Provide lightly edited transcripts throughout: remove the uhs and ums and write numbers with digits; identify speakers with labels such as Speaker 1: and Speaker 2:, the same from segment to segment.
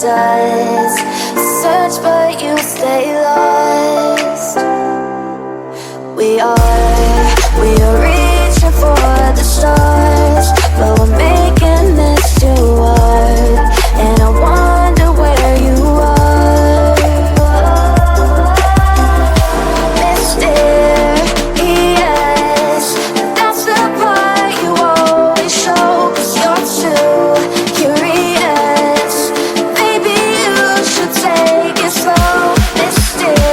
Speaker 1: dust. Search but you stay lost. We are reaching for the stars, but we're making this too hard. And I wonder where you are. Mysterious, that's the part you always show, 'cause you're too curious. Maybe you should take it slow. Mysterious,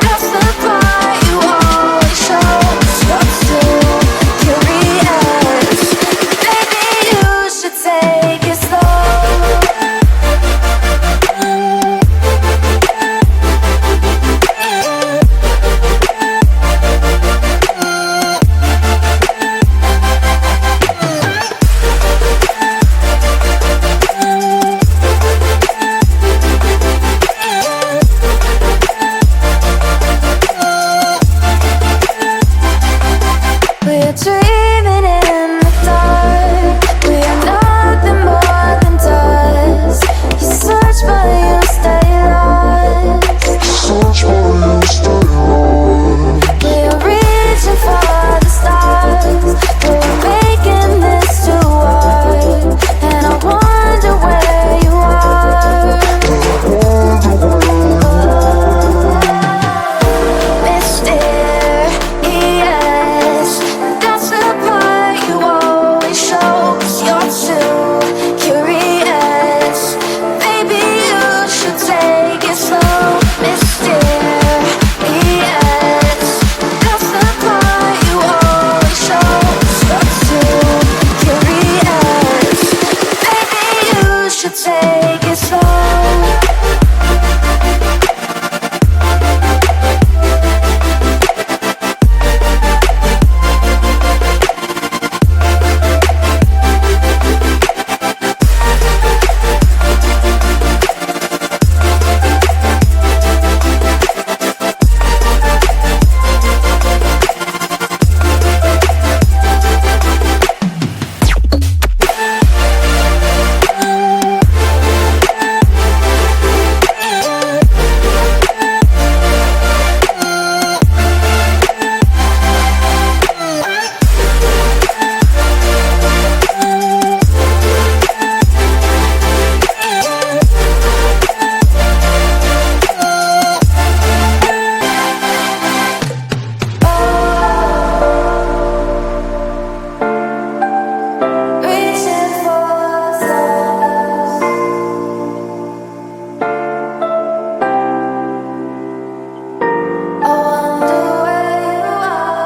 Speaker 1: that's the part you always show, 'cause you're too curious. Maybe you should take it slow. We're dreaming in the dark. We are nothing more than dust. You search but you stay lost. We are reaching for the stars, but we're making this too hard. And I wonder where you are. Mysterious, that's the part you always show, 'cause you're too curious. Maybe you should take it slow. Mysterious, that's the part you always show, 'cause you're too curious. Maybe you should take it slow. Reaching for stars. I wonder where you are.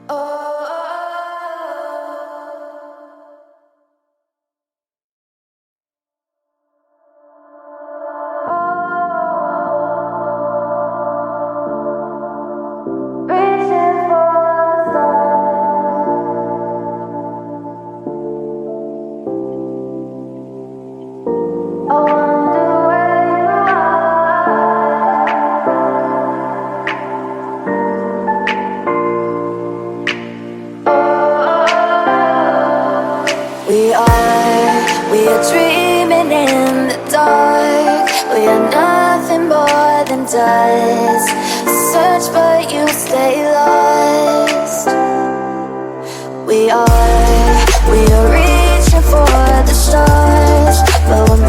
Speaker 1: Oh. Reaching for stars. I wonder where you are. We are dreaming in the dark. We are nothing more than dust. Search but you stay lost. We are reaching for the stars, but we're